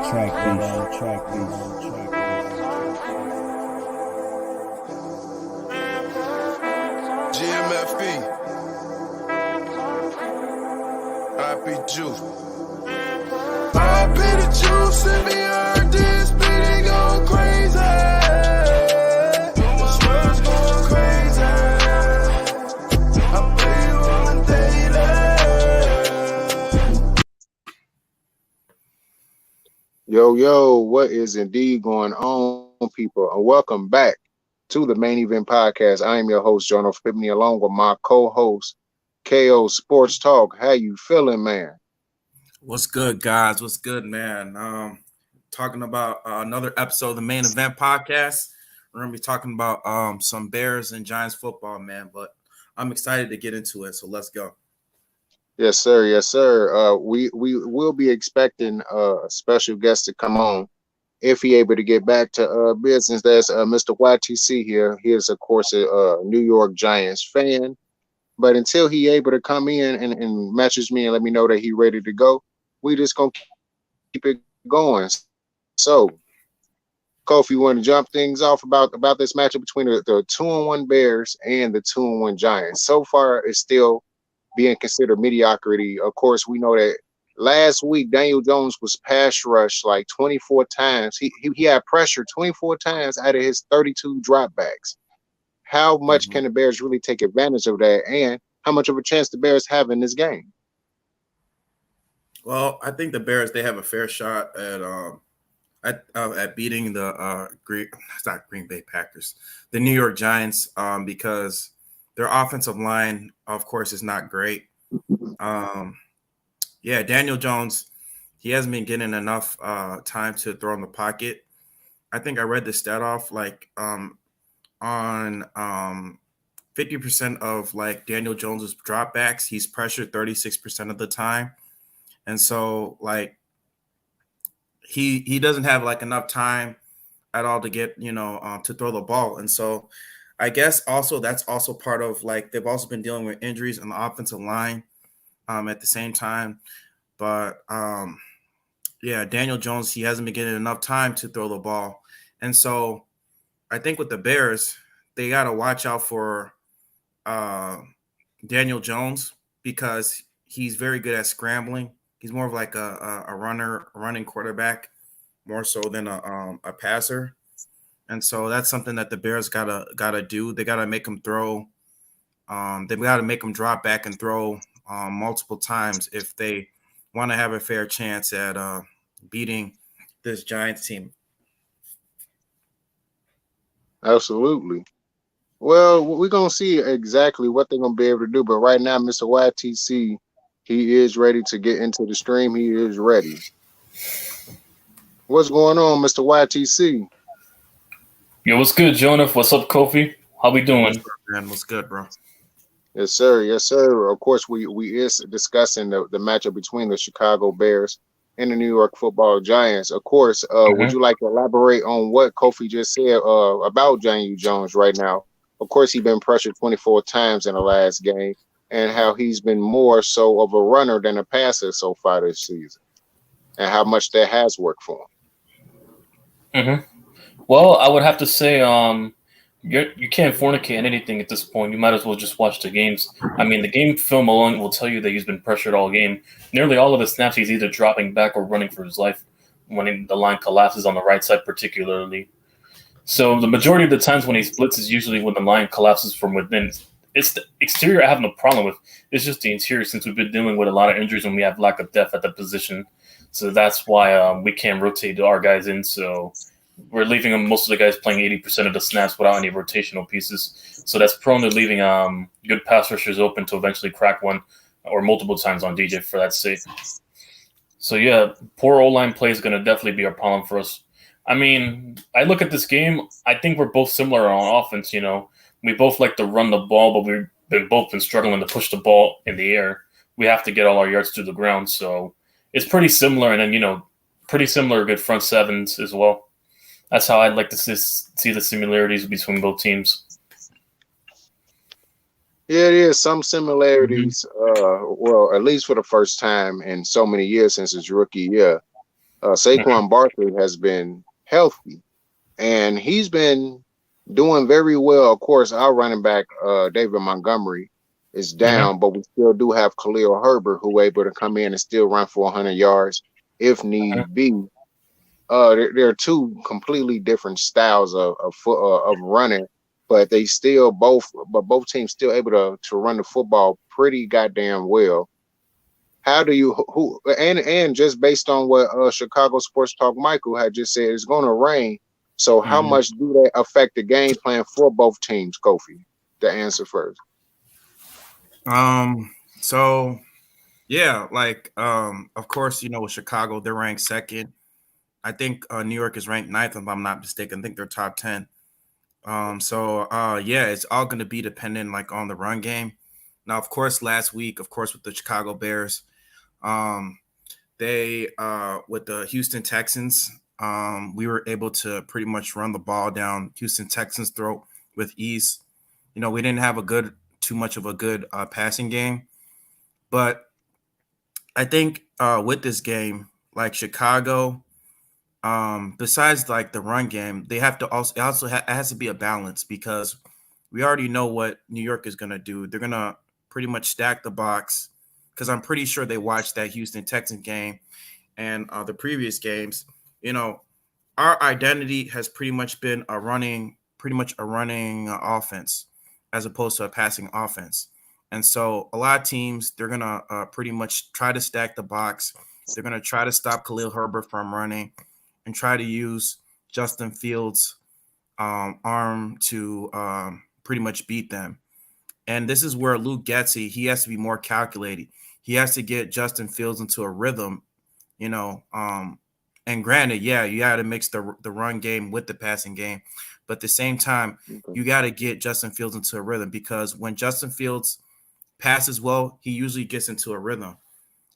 GMFE, IP Juice. IP the juice, and me heard this beating going crazy. The swerve's going crazy. I pay you on daily. Yo, what is indeed going on, people? And welcome back to the Main Event Podcast. I am your host, Jonah Fibney, along with my co-host, KO Sports Talk. How you feeling, man? What's good, guys? What's good, man? Talking about another episode of the Main Event Podcast. We're going to be talking about some Bears and Giants football, man, but I'm excited to get into it, so let's go. Yes, sir. Yes, sir. We will be expecting a special guest to come on if he able to get back to business. That's Mr. YTC here. He is, of course, a New York Giants fan. But until he able to come in and message me and let me know that he ready to go, we just going to keep it going. So, Kofi, you want to jump things off about this matchup between the 2-1 Bears and the 2-1 Giants. So far, it's still being considered mediocrity. Of course, we know that last week, Daniel Jones was pass rushed like 24 times. He had pressure 24 times out of his 32 dropbacks. How much can the Bears really take advantage of that, and how much of a chance the Bears have in this game? Well, I think the Bears, they have a fair shot at beating the Green Bay Packers, the New York Giants, because their offensive line, of course, is not great. Daniel Jones, he hasn't been getting enough time to throw in the pocket. I think I read the stat off on 50% of like Daniel Jones's dropbacks, he's pressured 36% of the time. And so like he doesn't have like enough time at all to get, to throw the ball. And so I guess also that's also part of like they've also been dealing with injuries on the offensive line at the same time. But Daniel Jones, he hasn't been getting enough time to throw the ball. And so I think with the Bears, they got to watch out for Daniel Jones because he's very good at scrambling. He's more of like a running quarterback, more so than a passer. And so that's something that the Bears gotta do. They gotta make him throw. They've got to make him drop back and throw multiple times if they want to have a fair chance at beating this Giants team. Absolutely. Well, we're going to see exactly what they're going to be able to do. But right now, Mr. YTC, he is ready to get into the stream. He is ready. What's going on, Mr. YTC? Yo, what's good, Jonah? What's up, Kofi? How we doing? What's up, man? What's good, bro? Yes, sir. Yes, sir. Of course, we is discussing the matchup between the Chicago Bears and the New York Football Giants. Of course, would you like to elaborate on what Kofi just said about Daniel Jones right now? Of course, he's been pressured 24 times in the last game, and how he's been more so of a runner than a passer so far this season, and how much that has worked for him. Well, I would have to say you can't fornicate on anything at this point. You might as well just watch the games. I mean, the game film alone will tell you that he's been pressured all game. Nearly all of the snaps, he's either dropping back or running for his life when the line collapses on the right side particularly. So the majority of the times when he splits is usually when the line collapses from within. It's the exterior I have no problem with. It's just the interior, since we've been dealing with a lot of injuries and we have lack of depth at the position. So that's why we can't rotate our guys in. So we're leaving most of the guys playing 80% of the snaps without any rotational pieces. So that's prone to leaving good pass rushers open to eventually crack one or multiple times on DJ for that sake. So, yeah, poor O-line play is going to definitely be a problem for us. I mean, I look at this game, I think we're both similar on offense, We both like to run the ball, but we've both been struggling to push the ball in the air. We have to get all our yards to the ground. So it's pretty similar. And then, pretty similar good front sevens as well. That's how I'd like to see the similarities between both teams. Yeah, it is some similarities. Well, at least for the first time in so many years since his rookie year. Saquon Barkley has been healthy, and he's been doing very well. Of course, our running back, David Montgomery, is down, but we still do have Khalil Herbert, who able to come in and still run for 100 yards if need be. There are two completely different styles of running, but both teams still able to run the football pretty goddamn well. How do you who and just based on what Chicago Sports Talk Michael had just said, it's going to rain. So how much do they affect the game plan for both teams, Kofi? The answer first. So yeah, like of course, with Chicago, they're ranked second. I think New York is ranked ninth, if I'm not mistaken. I think they're top 10. Yeah, it's all going to be dependent like on the run game. Now, of course, last week, of course, with the Chicago Bears, they with the Houston Texans, we were able to pretty much run the ball down Houston Texans' throat with ease. We didn't have too much of a good passing game, but I think with this game, like Chicago, besides like the run game, they have to it has to be a balance, because we already know what New York is going to do. They're going to pretty much stack the box, because I'm pretty sure they watched that Houston Texans game and the previous games. Our identity has pretty much been a running offense as opposed to a passing offense. And so a lot of teams, they're going to pretty much try to stack the box. They're going to try to stop Khalil Herbert from running and try to use Justin Fields' arm to pretty much beat them. And this is where Luke Getsy, he has to be more calculated. He has to get Justin Fields into a rhythm, and granted, yeah, you got to mix the run game with the passing game. But at the same time, you got to get Justin Fields into a rhythm, because when Justin Fields passes well, he usually gets into a rhythm.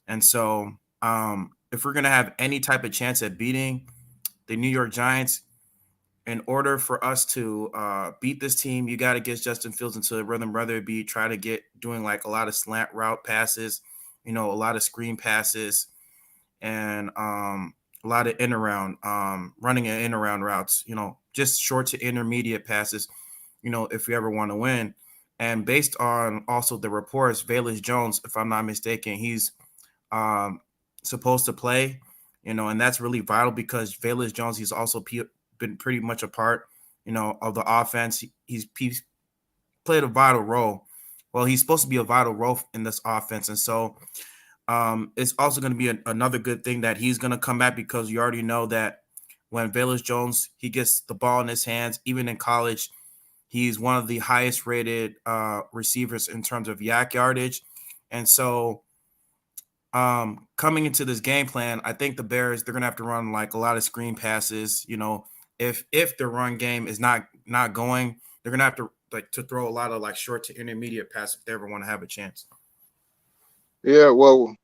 And so if we're going to have any type of chance at beating the New York Giants, in order for us to beat this team, you got to get Justin Fields into the rhythm, whether it be try to get doing like a lot of slant route passes, a lot of screen passes, and a lot of in-around, running and in-around routes, just short to intermediate passes, if we ever want to win. And based on also the reports, Velus Jones, if I'm not mistaken, he's supposed to play, and that's really vital, because Velus Jones, he's also been pretty much a part, of the offense. He's played a vital role. Well, he's supposed to be a vital role in this offense. And so it's also going to be another good thing that he's going to come back, because you already know that when Velus Jones, he gets the ball in his hands, even in college, he's one of the highest rated receivers in terms of yak yardage. And so coming into this game plan, I think the Bears, they're going to have to run like a lot of screen passes. If the run game is not going, they're going to have to throw a lot of like short to intermediate passes if they ever want to have a chance. Yeah, well,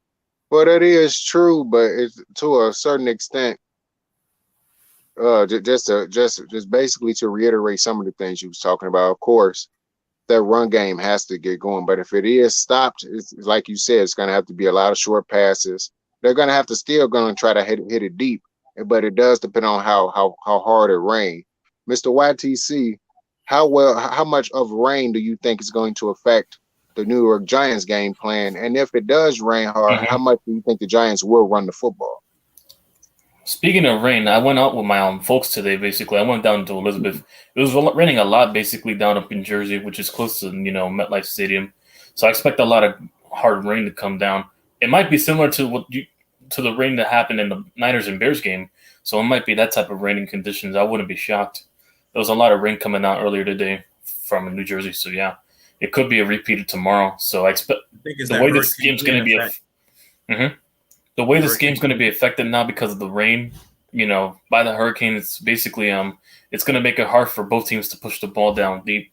that is true, but it's to a certain extent. Just basically to reiterate some of the things you was talking about. Of course, that run game has to get going, but if it is stopped, it's like you said, it's going to have to be a lot of short passes. They're going to have to try to hit it deep, but it does depend on how hard it rains. Mr. YTC, how much of rain do you think is going to affect the New York Giants game plan? And if it does rain hard, how much do you think the Giants will run the football? Speaking of rain, I went out with my folks today. Basically, I went down to Elizabeth. It was raining a lot, basically down up in Jersey, which is close to MetLife Stadium. So I expect a lot of hard rain to come down. It might be similar to the rain that happened in the Niners and Bears game. So it might be that type of raining conditions. I wouldn't be shocked. There was a lot of rain coming out earlier today from New Jersey. So yeah, it could be a repeat of tomorrow. So I expect the way this game's going to be. The way this game's going to be affected now because of the rain, by the hurricane, it's basically it's going to make it hard for both teams to push the ball down deep.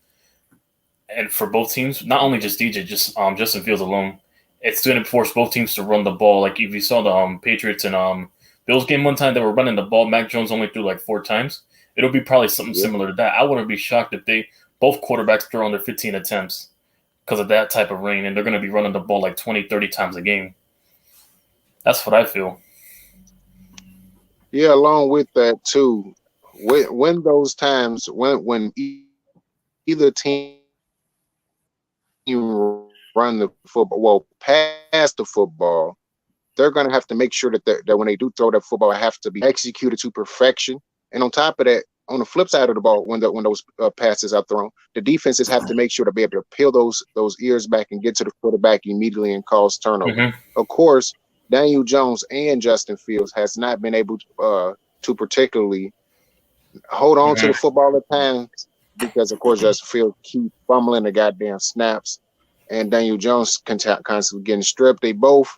And for both teams, not only just DJ, just Justin Fields alone, it's going to force both teams to run the ball. Like if you saw the Patriots and Bills game one time, they were running the ball. Mac Jones only threw like 4 times. It'll be probably something similar to that. I wouldn't be shocked if both quarterbacks throw under 15 attempts because of that type of rain, and they're going to be running the ball like 20, 30 times a game. That's what I feel. Yeah, along with that too, when those times when either team run the football, well, pass the football, they're going to have to make sure that when they do throw that football, it have to be executed to perfection. And on top of that, on the flip side of the ball, when those passes are thrown, the defenses have to make sure to be able to peel those ears back and get to the quarterback immediately and cause turnover. Mm-hmm. Of course, Daniel Jones and Justin Fields has not been able to particularly hold on to the football at times because, of course, Justin Fields keep fumbling the goddamn snaps, and Daniel Jones constantly getting stripped. They both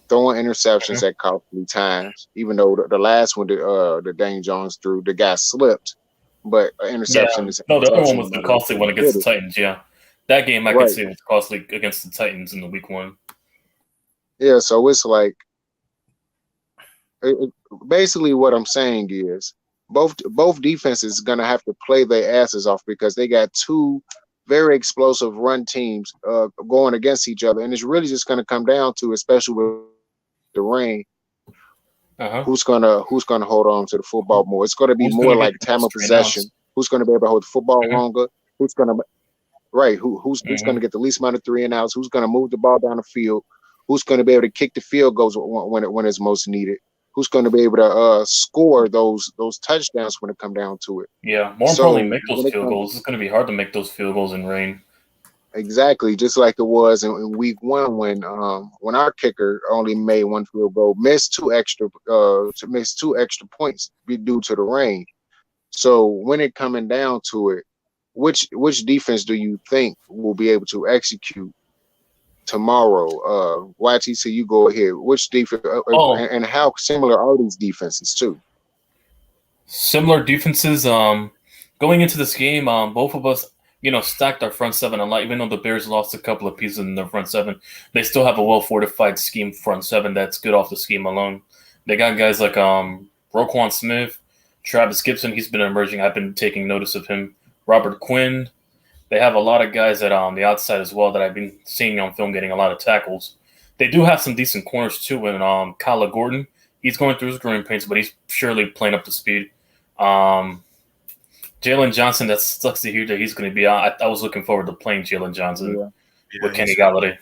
throwing interceptions at costly times, even though the last one that Daniel Jones threw, the guy slipped. But interception is no, the other one interception. was the costly one against the Titans. Yeah, that game I could say was costly against the Titans in the week 1. Yeah, so it's like basically what I'm saying is both defenses are gonna have to play their asses off because they got two very explosive run teams going against each other, and it's really just gonna come down to, especially with the rain, who's gonna hold on to the football more. It's gonna be more like time of possession. Who's gonna be able to hold the football longer? Who's gonna who's gonna get the least amount of 3 and outs? Who's gonna move the ball down the field? Who's gonna be able to kick the field goals when it's most needed? Who's going to be able to score those touchdowns when it come down to it? Yeah, more importantly, make those field goals. It's going to be hard to make those field goals in rain. Exactly, just like it was in week 1 when our kicker only made 1 field goal, missed 2 extra points due to the rain. So when it coming down to it, which defense do you think will be able to execute tomorrow? YTC, you go ahead. Which defense and how similar are these defenses too? Similar defenses. Going into this game, both of us, stacked our front seven a lot. Even though the Bears lost a couple of pieces in their front seven, they still have a well-fortified scheme front seven that's good off the scheme alone. They got guys like Roquan Smith, Travis Gibson. He's been emerging. I've been taking notice of him. Robert Quinn. They have a lot of guys at the outside as well that I've been seeing on film getting a lot of tackles. They do have some decent corners too. And Kyler Gordon, he's going through his growing pains, but he's surely playing up to speed. Jalen Johnson, that sucks to hear that he's going to be out. I was looking forward to playing Jalen Johnson with Kenny Galladay.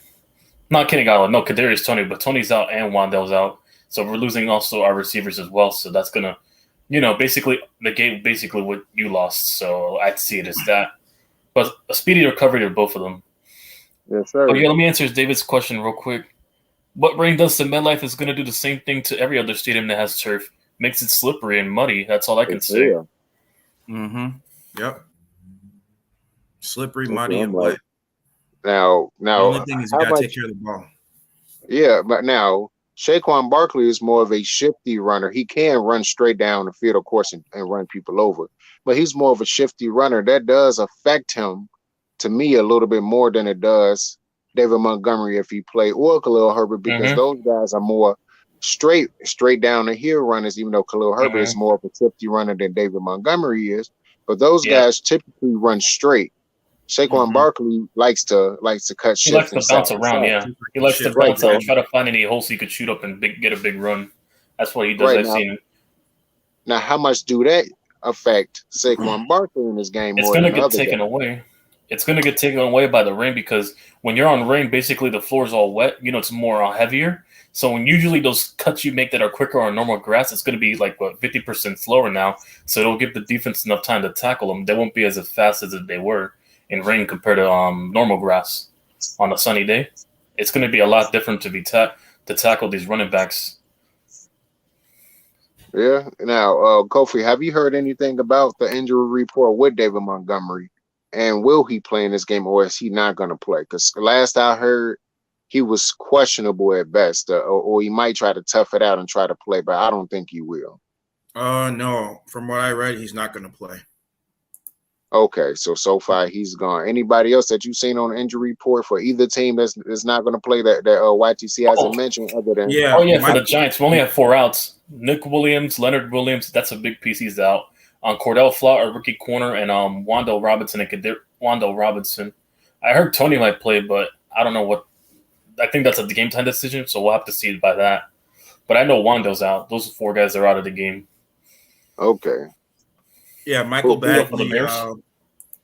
Not Kenny Galladay, no, Kadarius Toney, but Tony's out and Wan'Dale's out. So we're losing also our receivers as well. So that's going to, basically negate what you lost. So I'd see it as that. But a speedy recovery to both of them. Yes, sir. But let me answer David's question real quick. What rain does to MetLife is going to do the same thing to every other stadium that has turf. Makes it slippery and muddy. That's all I can say. Yeah. Mm-hmm. Yep. Slippery, muddy, and wet. Now, the only thing is you got to take care of the ball. Yeah, but now Saquon Barkley is more of a shifty runner. He can run straight down the field, of course, and run people over. But he's more of a shifty runner. That does affect him, to me, a little bit more than it does David Montgomery if he played, or Khalil Herbert, because those guys are more straight down the hill runners, even though Khalil Herbert is more of a shifty runner than David Montgomery is. But those guys typically run straight. Saquon Barkley likes to cut shit. He likes to bounce around, He likes to bounce out and try to find any holes he could shoot up and get a big run. That's what he does. I've seen him. Now, how much do that affect Saquon Barkley in this game? It's going to get taken away. It's going to get taken away by the rain because when you're on rain, basically the floor is all wet. It's more heavier. So when usually those cuts you make that are quicker on normal grass, it's going to be like 50% slower now. So it'll give the defense enough time to tackle them. They won't be as fast as they were in rain compared to normal grass on a sunny day. It's going to be a lot different to tackle these running backs. Yeah. Now, Kofi, have you heard anything about the injury report with David Montgomery? And will he play in this game, or is he not going to play? Because last I heard, he was questionable at best, or he might try to tough it out and try to play, but I don't think he will. No. From what I read, he's not going to play. Okay, so far he's gone. Anybody else that you've seen on the injury report for either team that's not going to play that YTC hasn't mentioned other than for the Giants, we only have 4 outs. Nick Williams, Leonard Williams, that's a big piece. He's out. Cordell Flott, a rookie corner, and Wan'Dale Robinson and Wan'Dale Robinson. I heard Tony might play, but I don't know what. I think that's a game time decision, so we'll have to see it by that. But I know Wan'Dale's out. Those 4 guys are out of the game. Okay. Yeah, Michael Who else? For the Bagley. Bears?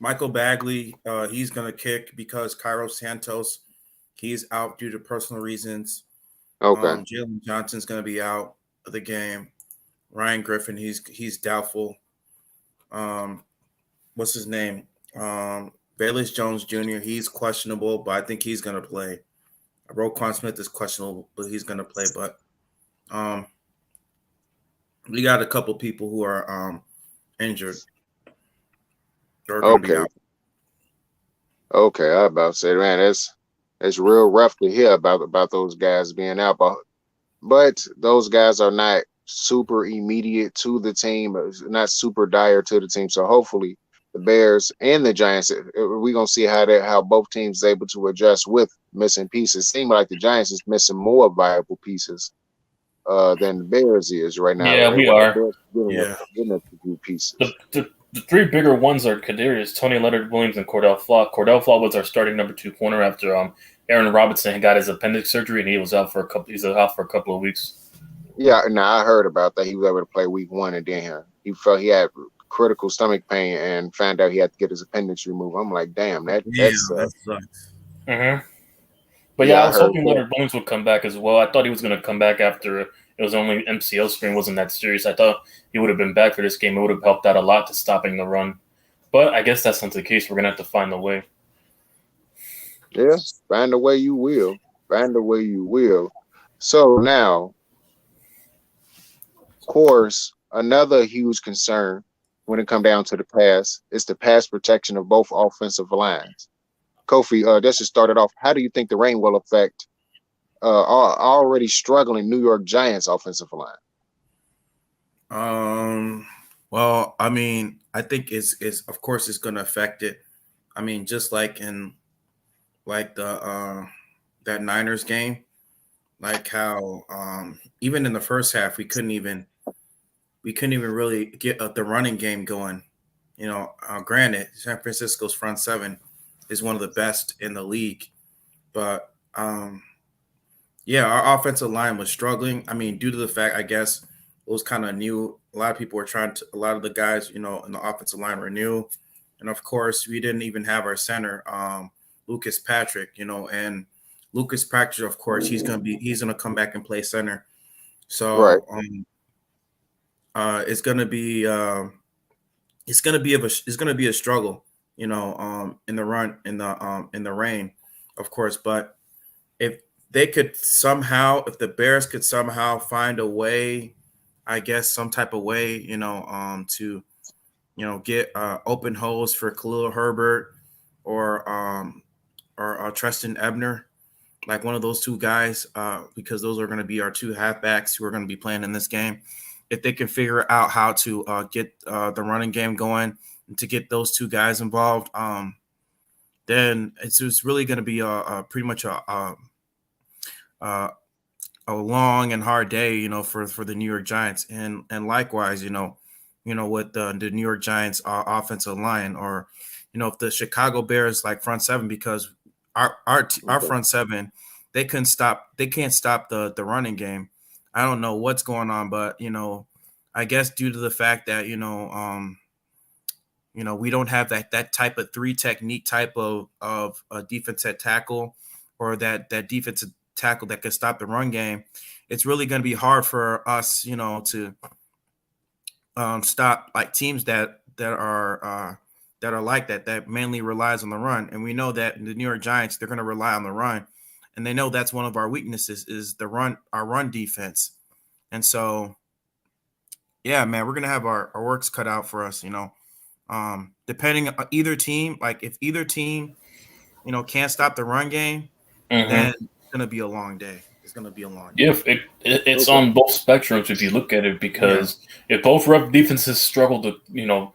Michael Bagley. He's gonna kick because Cairo Santos, he's out due to personal reasons. Okay. Jalen Johnson's gonna be out of the game. Ryan Griffin, he's doubtful. Um, what's his name? Bayless Jones Jr. He's questionable, but I think he's gonna play. Roquan Smith is questionable, but he's gonna play. But um, we got a couple people who are injured or gonna be Okay. out. Okay. I about to say, man, that's real rough to hear about those guys being out, but those guys are not super immediate to the team, not super dire to the team. So hopefully the Bears and the Giants, we're gonna see how both teams is able to adjust with missing pieces. Seems like the Giants is missing more viable pieces than the Bears is right now. Yeah, Right? we While the are. Bears Yeah. getting a few pieces. The three bigger ones are Kadarius, Tony Leonard Williams, and Cordell Flott. Cordell Flott was our starting number 2 corner after Aaron Robinson got his appendix surgery and he was out for a couple of weeks. Yeah, now I heard about that. He was able to play week 1 and then he felt he had critical stomach pain and found out he had to get his appendix removed. I'm like, damn, Yeah, that's that sucks. Mm-hmm. But yeah, I I was heard hoping that. Leonard Williams would come back as well. I thought he was going to come back after it was only MCL sprain, wasn't that serious. I thought he would have been back for this game. It would have helped out a lot to stopping the run. But I guess that's not the case. We're going to have to find a way. Yeah, find a way you will. Find a way you will. So now, of course, another huge concern when it come down to the pass is the pass protection of both offensive lines. Kofi, let's just start it off. How do you think the rain will affect already struggling New York Giants offensive line? Well, I mean, I think it's of course it's gonna affect it. I mean, just like in like the that Niners game, like how even in the first half we couldn't even really get the running game going. You know, granted, San Francisco's front seven is one of the best in the league, but yeah, our offensive line was struggling. I mean, due to the fact, I guess it was kind of new. A lot of people were a lot of the guys, you know, in the offensive line were new. And of course, we didn't even have our center, Lucas Patrick, you know, and Lucas Patrick, of course, he's going to come back and play center. Right. So it's going to be, it's going to be a struggle, you know, in the rain, of course. But if if the Bears could somehow find a way, I guess some type of way, you know, to, you know, get open holes for Khalil Herbert or Tristan Ebner, like one of those two guys, because those are going to be our two halfbacks who are going to be playing in this game. If they can figure out how to get the running game going and to get those two guys involved, then it's just really going to be pretty much a long and hard day, you know, for the New York Giants, and likewise, you know, with the New York Giants offensive line, or you know, if the Chicago Bears like front seven, because our front seven, they can't stop the running game. I don't know what's going on, but you know, I guess due to the fact that we don't have that type of three technique type of defensive tackle, or that defensive tackle that could stop the run game. It's really going to be hard for us, you know, to stop like teams that are like that mainly relies on the run. And we know that the New York Giants, they're going to rely on the run, and they know that's one of our weaknesses is our run defense. And so, yeah, man, we're going to have our works cut out for us, you know. Depending on either team, like if either team, you know, can't stop the run game, then it's going to be a long day. It's going to be a long day. Yeah, it's on both spectrums if you look at it, because if both rep defenses struggle to, you know,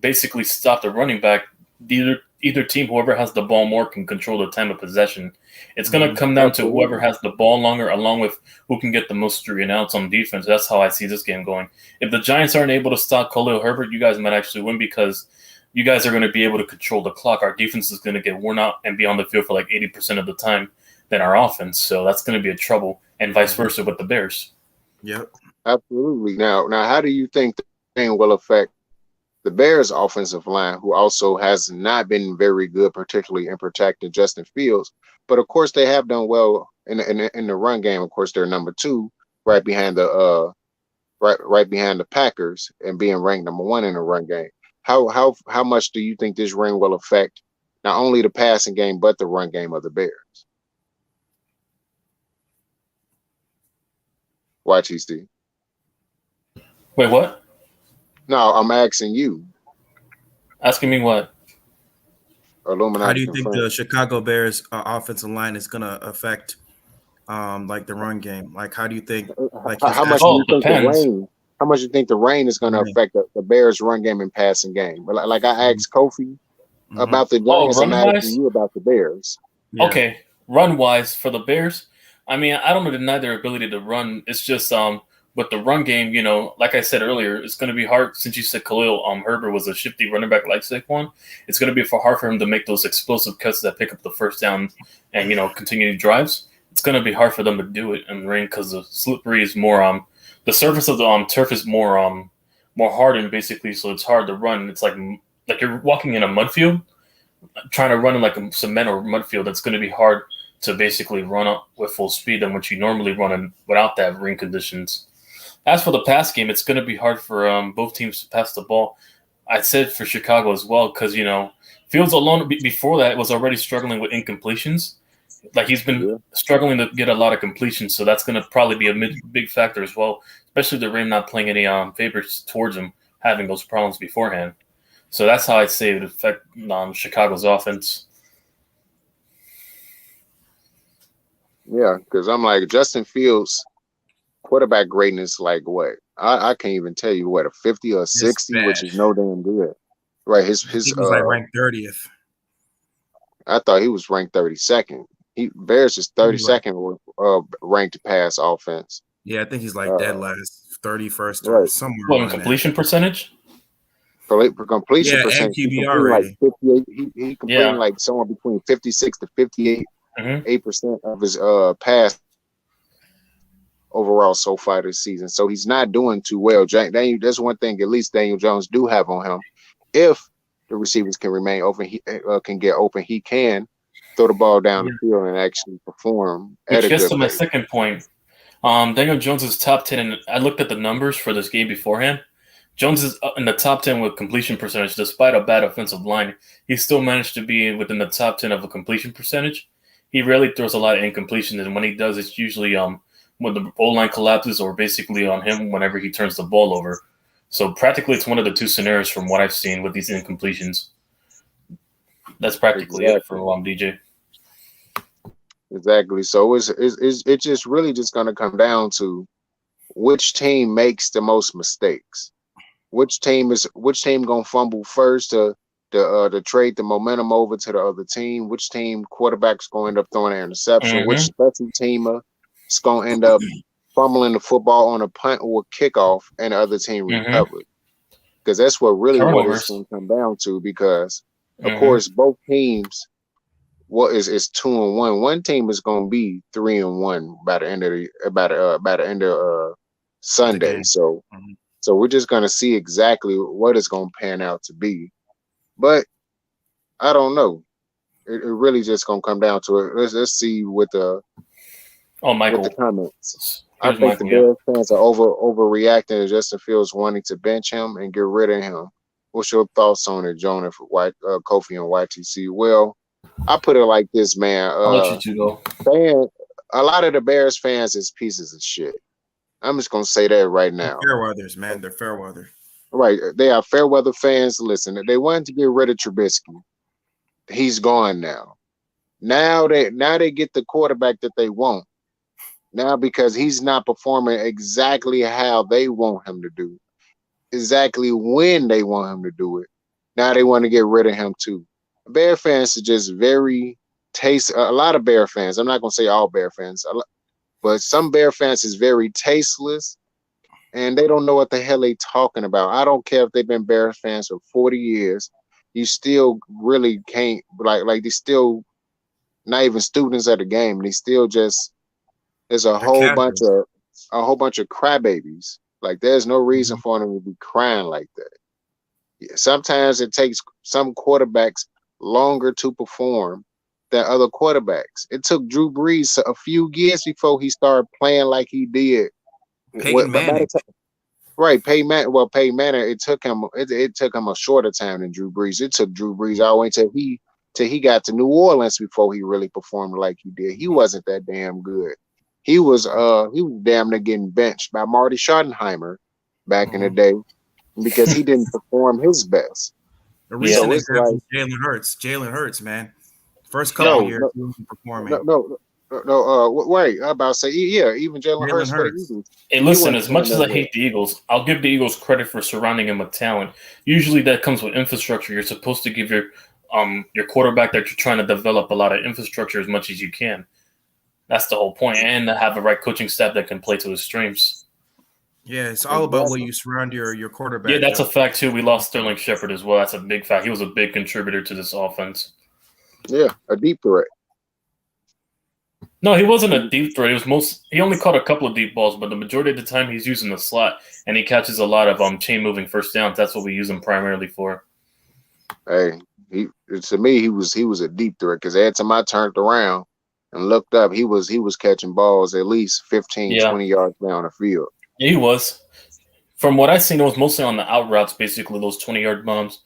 basically stop the running back, either team, whoever has the ball more, can control the time of possession. It's going to come down to whoever has the ball longer, along with who can get the most 3 and outs on defense. That's how I see this game going. If the Giants aren't able to stop Khalil Herbert, you guys might actually win, because you guys are going to be able to control the clock. Our defense is going to get worn out and be on the field for like 80% of the time than our offense. So that's going to be a trouble, and vice versa with the Bears. Yep. Absolutely. Now, how do you think will affect the Bears' offensive line, who also has not been very good, particularly in protecting Justin Fields. But of course, they have done well in the run game. Of course, they're number 2, right behind the right behind the Packers, and being ranked number 1 in the run game. How much do you think this ring will affect not only the passing game but the run game of the Bears? YTC. Wait, what? No, I'm asking you. Asking me what? Illuminati. How do you think confirmed. the Chicago Bears offensive line is gonna affect like the run game? Like, how do you think like he's How much do Oh, you it think the depends. rain? How much do you think the rain is going to affect the Bears' run game and passing game? But like I asked Kofi Mm-hmm. about the Oh, Giants, I'm run asking wise? you about the Bears. Yeah. Okay, run wise for the Bears, I mean, I don't deny their ability to run. It's just with the run game, like I said earlier, it's going to be hard since you said Khalil Herbert was a shifty running back like Saquon. It's going to be hard for him to make those explosive cuts that pick up the first down and continue drives. It's going to be hard for them to do it in the rain because the slippery is more the surface of the turf is more hardened basically, so it's hard to run. It's like you're walking in a mud field trying to run in like a cement or mud field. That's going to be hard to basically run up with full speed than what you normally run in without that rain conditions. As for the pass game, it's going to be hard for both teams to pass the ball. I said for Chicago as well because Fields alone before that was already struggling with incompletions. Like he's been struggling to get a lot of completions, so that's going to probably be a big factor as well, especially the rain not playing any favors towards him having those problems beforehand. So that's how I'd say it would affect Chicago's offense. Yeah, because I'm like Justin Fields, quarterback greatness, like what? I can't even tell you what, a 50 or 60, which is no damn good. Right. I think he's like ranked 30th. I thought he was ranked 32nd. Bears is 32nd ranked pass offense. Yeah, I think he's like dead last, 31st Right. or somewhere. What, in completion percentage? For completion percentage, and he QBR completed like rating. 58. He completed like somewhere between 56 to 58 8% of his pass overall so far this season. So he's not doing too well. That's one thing at least Daniel Jones do have on him. If the receivers can remain open, he can get open. He can throw the ball down the field and actually perform at a good Just to my pace. second point, Daniel Jones is top 10, and I looked at the numbers for this game beforehand. Jones is in the top 10 with completion percentage, despite a bad offensive line. He still managed to be within the top 10 of a completion percentage. He rarely throws a lot of incompletions, and when he does, it's usually when the O-line collapses or basically on him whenever he turns the ball over. So practically it's one of the two scenarios from what I've seen with these incompletions. That's practically it for DJ. Exactly. So it's just really just going to come down to which team makes the most mistakes. Which team gonna fumble first to trade the momentum over to the other team? Which team quarterback's gonna end up throwing an interception? Which special teamer is gonna end up fumbling the football on a punt or a kickoff and the other team recovered? Because that's what it's gonna come down to. Because of course both teams, is 2-1. One team is gonna be 3-1 by the end of Sunday. So we're just going to see exactly what it's going to pan out to be. But I don't know. It really just going to come down to it. Let's see with the comments. I think the Bears fans are overreacting to Justin Fields wanting to bench him and get rid of him. What's your thoughts on it, Jonah, for Kofi and YTC? Well, I put it like this, man. I'll let you two go. A lot of the Bears fans is pieces of shit. I'm just gonna say that right now. Fair weathers, man. They're fair weather. Right. They are fair weather fans. Listen, they wanted to get rid of Trubisky. He's gone now. Now they get the quarterback that they want. Now because he's not performing exactly how they want him to do, exactly when they want him to do it. Now they want to get rid of him too. Bear fans are just very a lot of Bear fans. I'm not gonna say all Bear fans. But some Bear fans is very tasteless, and they don't know what the hell they talking about. I don't care if they've been Bear fans for 40 years. You still really can't like they still not even students of the game. They still just there's a whole bunch of crybabies. Like there's no reason for him to be crying like that. Yeah, sometimes it takes some quarterbacks longer to perform than other quarterbacks. It took Drew Brees a few years before he started playing like he did. Peyton But by the Manning. time, right, Peyton Manning, it took him a shorter time than Drew Brees. It took Drew Brees all the way till he got to New Orleans before he really performed like he did. He wasn't that damn good. He was damn near getting benched by Marty Schottenheimer back in the day because he didn't perform his best. The recent So it's example like is Jalen Hurts. Jalen Hurts, man. First couple years he wasn't performing. Wait, I'm about to say, yeah, even Jalen Hurts for the Eagles. Hey, listen, as much as I hate the Eagles, I'll give the Eagles credit for surrounding him with talent. Usually that comes with infrastructure. You're supposed to give your quarterback that you're trying to develop a lot of infrastructure as much as you can. That's the whole point, and to have the right coaching staff that can play to his strengths. Yeah, it's all about what you surround your quarterback. Yeah, that's a fact too. We lost Sterling Shepard as well. That's a big fact. He was a big contributor to this offense. Yeah, a deep threat. No, he wasn't a deep threat. He only caught a couple of deep balls, but the majority of the time he's using the slot, and he catches a lot of chain moving first downs. That's what we use him primarily for. Hey, to me he was a deep threat because every time I turned around and looked up, he was catching balls at least 15, 20 yards down the field. Yeah, he was. From what I've seen, it was mostly on the out routes, basically those 20-yard bombs,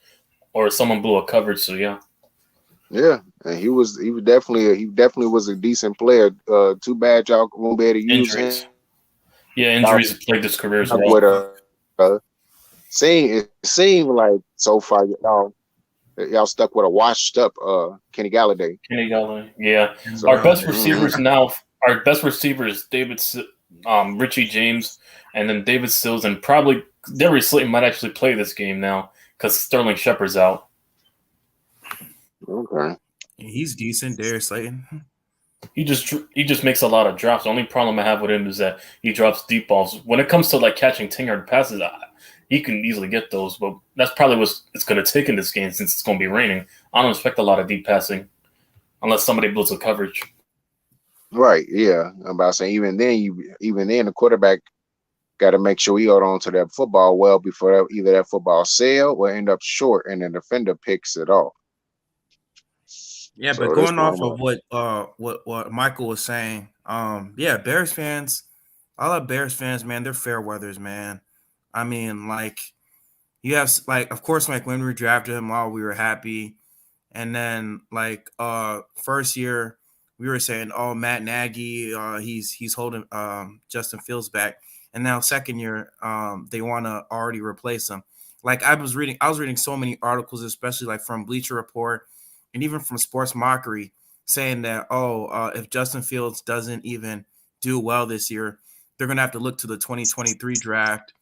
or someone blew a coverage. So yeah. Yeah, and he definitely was a decent player. Too bad y'all won't be able to use him. Yeah, injuries have plagued his career as well. It seemed like so far y'all stuck with a washed up Kenny Galladay. Yeah. So, our best receivers now. Our best receiver is Richie James, and then David Sills, and probably Darius Slayton might actually play this game now because Sterling Shepard's out. Okay. He's decent, Darius Slayton. He just makes a lot of drops. The only problem I have with him is that he drops deep balls. When it comes to like catching 10-yard passes, he can easily get those, but that's probably what it's going to take in this game since it's going to be raining. I don't expect a lot of deep passing unless somebody builds a coverage. Right. Yeah. I'm about to say even then the quarterback got to make sure he hold on to that football well before either that football sail or end up short and the defender picks it off. Yeah, but going off of what Michael was saying, yeah, Bears fans, I love Bears fans, man. They're fair weathers, man. I mean, like, you have, like, of course, like when we drafted him, all we were happy, and then like first year we were saying, oh, Matt Nagy, he's holding Justin Fields back, and now second year they want to already replace him. Like I was reading so many articles, especially like from Bleacher Report and even from Sports Mockery, saying that, if Justin Fields doesn't even do well this year, they're going to have to look to the 2023 draft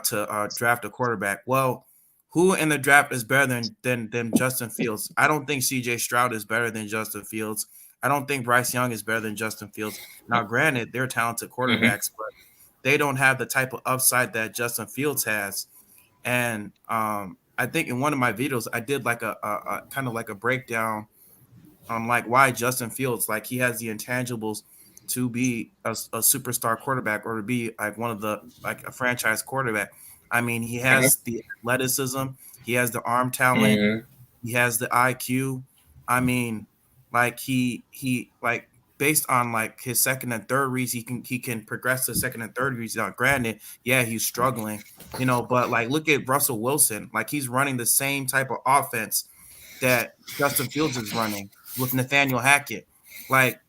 to draft a quarterback. Well, who in the draft is better than Justin Fields? I don't think C.J. Stroud is better than Justin Fields. I don't think Bryce Young is better than Justin Fields. Now, granted, they're talented quarterbacks, but they don't have the type of upside that Justin Fields has. And I think in one of my videos, I did like a kind of like a breakdown on like why Justin Fields, like he has the intangibles to be a superstar quarterback or to be like one of the, like a franchise quarterback. I mean, he has the athleticism, he has the arm talent, he has the IQ. I mean, like he like based on like his second and third reads, he can progress to second and third reads. Now, granted, yeah, he's struggling, but like look at Russell Wilson, like he's running the same type of offense that Justin Fields is running with Nathaniel Hackett. Like,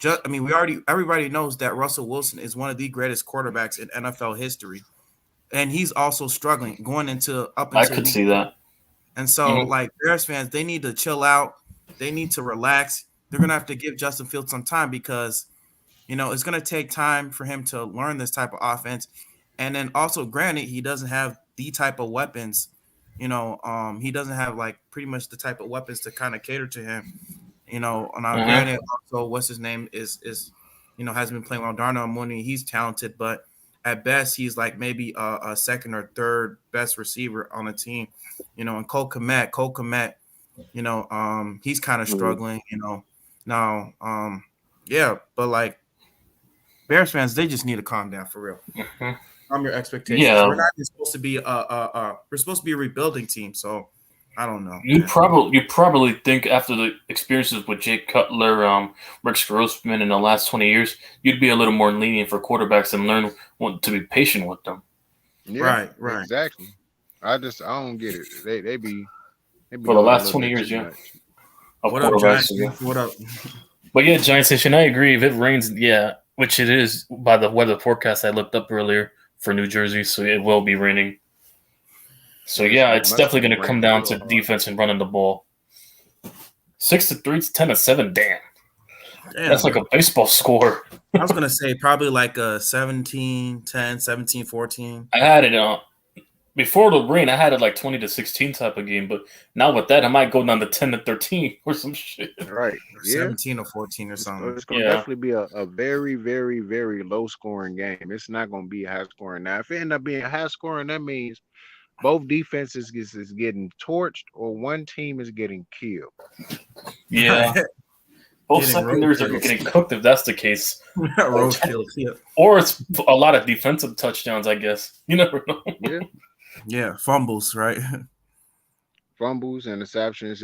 everybody knows that Russell Wilson is one of the greatest quarterbacks in NFL history, and he's also struggling going into I could see that. And so, like Bears fans, they need to chill out. They need to relax. They're gonna have to give Justin Fields some time because, it's gonna take time for him to learn this type of offense. And then also, granted, he doesn't have the type of weapons. He doesn't have like pretty much the type of weapons to kind of cater to him. Granted, also what's his name is has been playing well. Darnell Mooney, he's talented, but at best he's like maybe a second or third best receiver on the team. And Cole Kmet, he's kind of struggling. Now, yeah, but like Bears fans, they just need to calm down for real. Your expectations. Yeah, We're not even supposed to be we're supposed to be a rebuilding team, so I don't know. you probably think after the experiences with Jake Cutler, Rex Grossman in the last 20 years, you'd be a little more lenient for quarterbacks and learn to be patient with them. Yeah, Right, right. exactly. I don't get it. They be For the doing a last little 20 bit years, too yeah, much. of What up, quarterbacks. Giants? Yeah. What up? But yeah, Giant Station, I agree. If it rains, yeah, which it is by the weather forecast I looked up earlier for New Jersey, so it will be raining. So Yes, yeah, it it's must definitely be going to come raining down real to hard. defense and running the ball. 6-3, 10-7. Damn, that's like Damn. a baseball score. I was gonna say probably like a 17-10, 17-14. I had it before the rain. I had it like 20-16 type of game, but now with that, I might go down to 10-13 or some shit. Right. Or Yeah. 17 or 14 or something. It's gonna Yeah, definitely be a very, very, very low scoring game. It's not gonna be high scoring. Now, if it end up being high scoring, that means both defenses is getting torched or one team is getting killed. yeah. Both Getting secondaries are roadkills. getting cooked if that's the case, Roadkills. Yeah. or it's a lot of defensive touchdowns. I guess you never know. Yeah. Yeah. Fumbles, right? Fumbles, interceptions.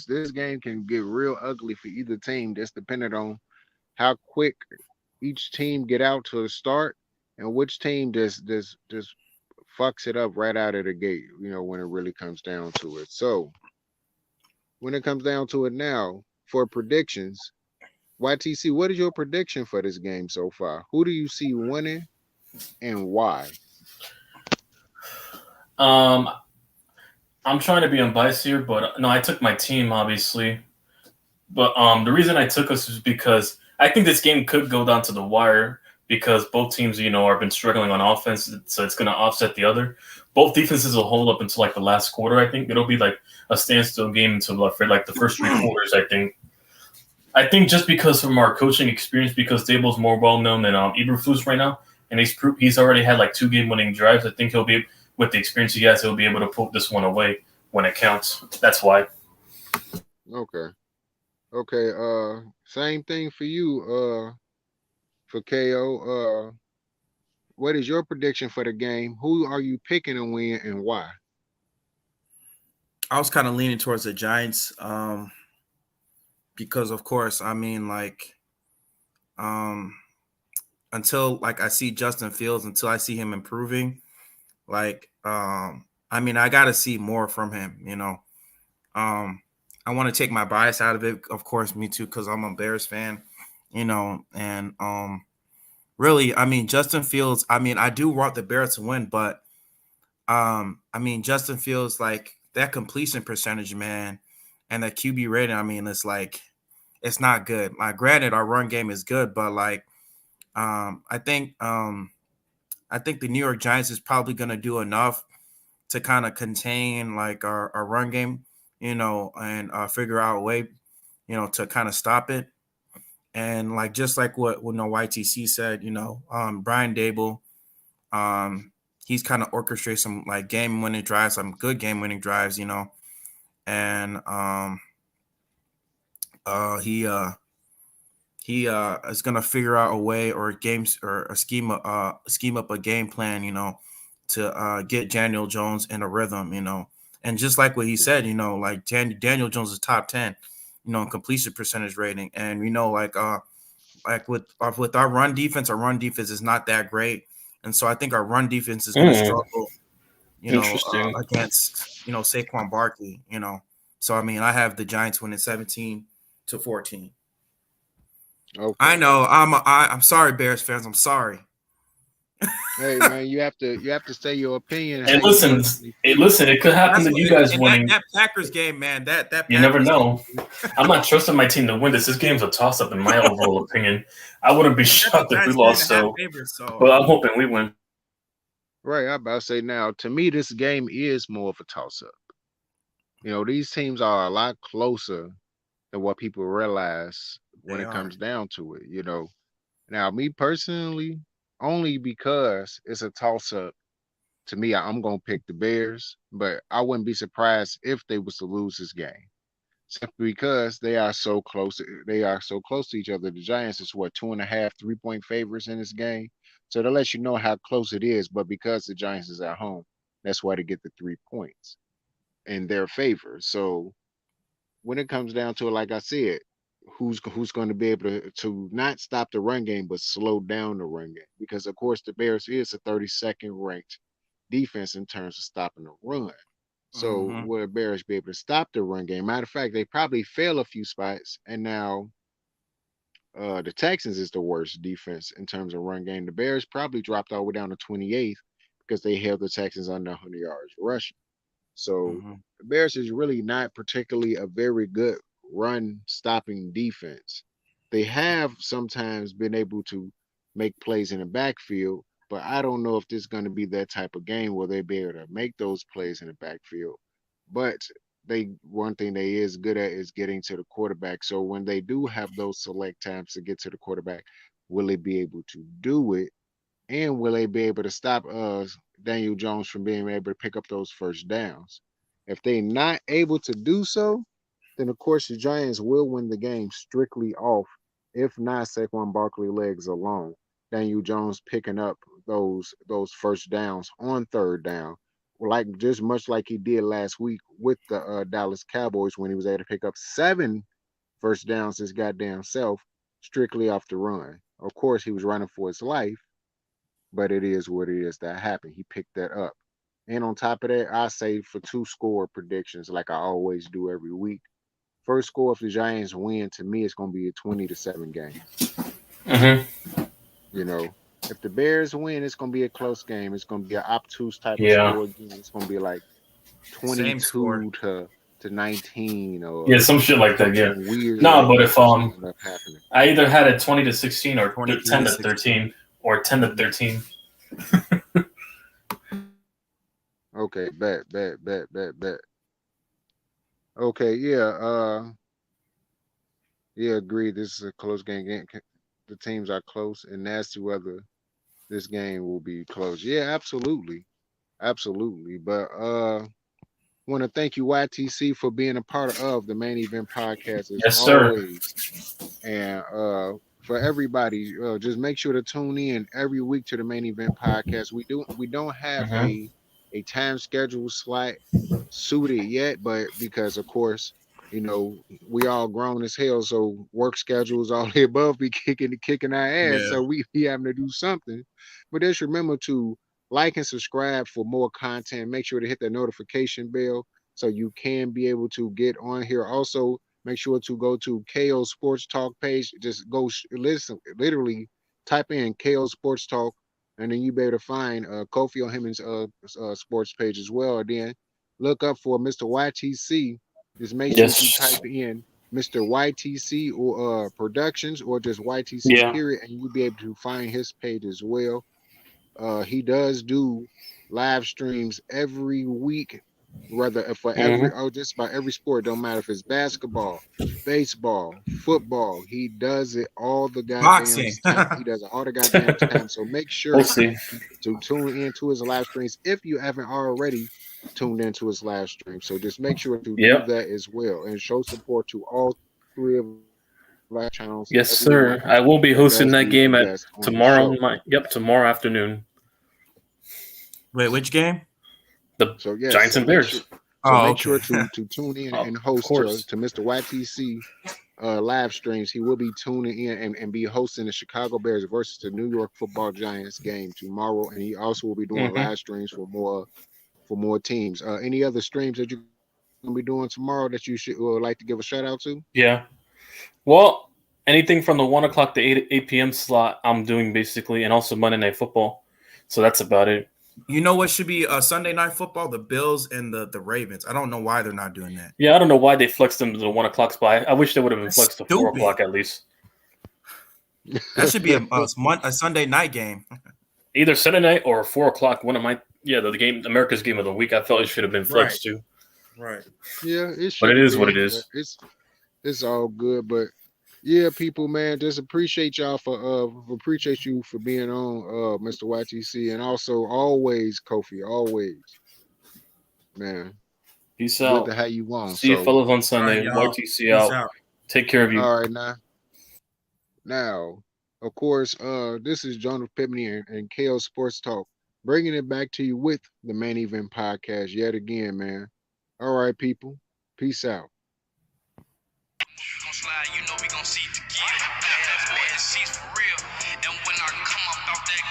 This game can get real ugly for either team, just depending on how quick each team get out to the start and which team just fucks it up right out of the gate, when it really comes down to it. So when it comes down to it now, for predictions, YTC, what is your prediction for this game so far? Who do you see winning and why? Um, I'm trying to be unbiased here, but no, I took my team obviously. But the reason I took us is because I think this game could go down to the wire because both teams, have been struggling on offense, so it's going to offset the other. Both defenses will hold up until like the last quarter. I think it'll be like a standstill game until for like the first 3 quarters. I think. I think just because from our coaching experience, because Dable's more well known than Eberflus right now, and he's already had like 2 game winning drives. I think he'll be with the experience he has, he'll be able to put this one away when it counts. That's why. Okay. Okay, same thing for you, for KO. What is your prediction for the game? Who are you picking to win and why? I was kind of leaning towards the Giants, because of course, I mean, like, um, until like I see Justin Fields, until I see him improving, like, I mean, I got to see more from him. I want to take my bias out of it, of course, me too, because I'm a Bears fan, and really, I mean, Justin Fields. I mean, I do want the Bears to win, but I mean, Justin Fields, like that completion percentage, man, and that QB rating. I mean, it's like it's not good. Like, granted, our run game is good, but like, I think the New York Giants is probably going to do enough to kind of contain like our run game, and figure out a way, to kind of stop it. And like just like what YTC said, Brian Dable, he's kind of orchestrated some like game winning drives, some good game winning drives, and he is gonna figure out a way or games or a scheme up a game plan, to get Daniel Jones in a rhythm, and just like what he said, like Daniel Jones is top 10, in completion percentage rating, and like with our run defense is not that great, and so I think our run defense is going to struggle, Interesting. against Saquon Barkley, So I mean, I have the Giants winning 17-14. Okay. I know. I'm sorry, Bears fans. I'm sorry. Hey man, you have to say your opinion. Hey, How you listen, personally hey, feel. listen. It could happen to you guys And winning. that Packers game, man. That You never Packers know. game. I'm not trusting my team to win this. This game's a toss-up, in my overall opinion. I wouldn't be shocked if we Giants lost. 3.5 So, favorites. So but I I'm mean, hoping we win. Right, I about to say now. To me, this game is more of a toss up. These teams are a lot closer than what people realize when they it are. comes down to it. Now, me personally, only because it's a toss up. To me, I'm gonna pick the Bears, but I wouldn't be surprised if they was to lose this game, simply because they are so close. They are so close to each other. The Giants is what 2.5, 3-point favorites in this game. So that lets you know how close it is. But because the Giants is at home, that's why they get the 3 points in their favor. So when it comes down to it, like I said, who's going to be able to not stop the run game but slow down the run game? Because of course the Bears is a 32nd ranked defense in terms of stopping the run. So Mm-hmm. will the Bears be able to stop the run game? Matter of fact, they probably fail a few spots, and now the Texans is the worst defense in terms of run game. The Bears probably dropped all the way down to 28th because they held the Texans under 100 yards rushing. So Mm-hmm. the Bears is really not particularly a very good run stopping defense. They have sometimes been able to make plays in the backfield, but I don't know if this is going to be that type of game where they be able to make those plays in the backfield. But they one thing they is good at is getting to the quarterback. So when they do have those select times to get to the quarterback, will they be able to do it? And will they be able to stop Daniel Jones from being able to pick up those first downs? If they're not able to do so, then of course the Giants will win the game strictly off, if not Saquon Barkley legs alone. Daniel Jones picking up those first downs on third down, like just much like he did last week with the Dallas Cowboys when he was able to pick up 7 first downs his goddamn self, strictly off the run. Of course, he was running for his life, but it is what it is that happened. He picked that up. And on top of that, I say for 2 score predictions, like I always do every week. First score if the Giants win, to me, it's going to be a 20-7 game. Mm-hmm. You know, if the Bears win, it's going to be a close game. It's going to be an obtuse type of Yeah. score again. It's going to be like Same score. 22 to 19 Yeah, or some shit like that. Yeah. something weird No, like but that if just end up happening. I either had it 20-16 or 23 10 to to 16. 13 or 10 to 13. Okay, bet. Okay, yeah, agreed. This is a close game. The teams are close, and as to whether this game will be close. Yeah, absolutely. But want to thank you, YTC, for being a part of the Main Event Podcast as Yes, sir. always. And for everybody, just make sure to tune in every week to the Main Event Podcast. We don't have Mm-hmm. a time schedule slot suited yet, but because of course, we all grown as hell, so work schedules all the above be kicking our ass. Yeah. So we be having to do something. But just remember to like and subscribe for more content. Make sure to hit the notification bell so you can be able to get on here. Also, make sure to go to KO Sports Talk page. Just go listen, literally type in KO Sports Talk, and then you be able to find Kofi O'Hemon's sports page as well. And then look up for Mr. YTC. Just make sure to Yes. type in Mr. YTC or Productions or just YTC Yeah. period, and you'll be able to find his page as well. He does do live streams every week, whether for every Mm-hmm. just about every sport. Don't matter if it's basketball, baseball, football. He does it all the goddamn Boxing. time. He does it all the goddamn time. So make We'll sure see. to tune into his live streams if you haven't already tuned into his live stream. So just make sure to do Yep. that as well and show support to all 3 of our channels. Yes, Everyone sir. I will be that hosting does that be a game at guest on the tomorrow. show. Tomorrow afternoon. Wait, which game? The So yes, Giants and Bears. make sure to tune in Oh, and of host course. to Mr. YTC live streams. He will be tuning in and be hosting the Chicago Bears versus the New York Football Giants game tomorrow. And he also will be doing Mm-hmm. live streams for more teams. Any other streams that you're gonna be doing tomorrow that you should like to give a shout out to? Yeah. Well, anything from the 1 o'clock to 8 p.m. slot, I'm doing basically, and also Monday Night Football. So that's about it. You know what should be Sunday Night Football? The Bills and the Ravens. I don't know why they're not doing that. Yeah, I don't know why they flexed them to the 1 o'clock spot. I wish they would have been That's flexed to 4 stupid. o'clock at least. That should be a Sunday night game. Either Sunday night or 4 o'clock. One of my the game, America's game of the week. I felt it should have been flexed too. Right. Yeah, it should. But it is what it is. It's all good, but yeah, people, man, just appreciate y'all appreciate you for being on, Mr. YTC, and also always Kofi, always, man. Peace Good out. to have you on. See you fellas on All right, Sunday. y'all. YTC Peace out. out. Take care of you. All right, now, Of course, this is Jonah Pittman and KO Sports Talk, bringing it back to you with the Main Event Podcast yet again, man. All right, people. Peace out. Gon' slide, you know we gon' see tequila. That boy is seats for real. And when I come up out that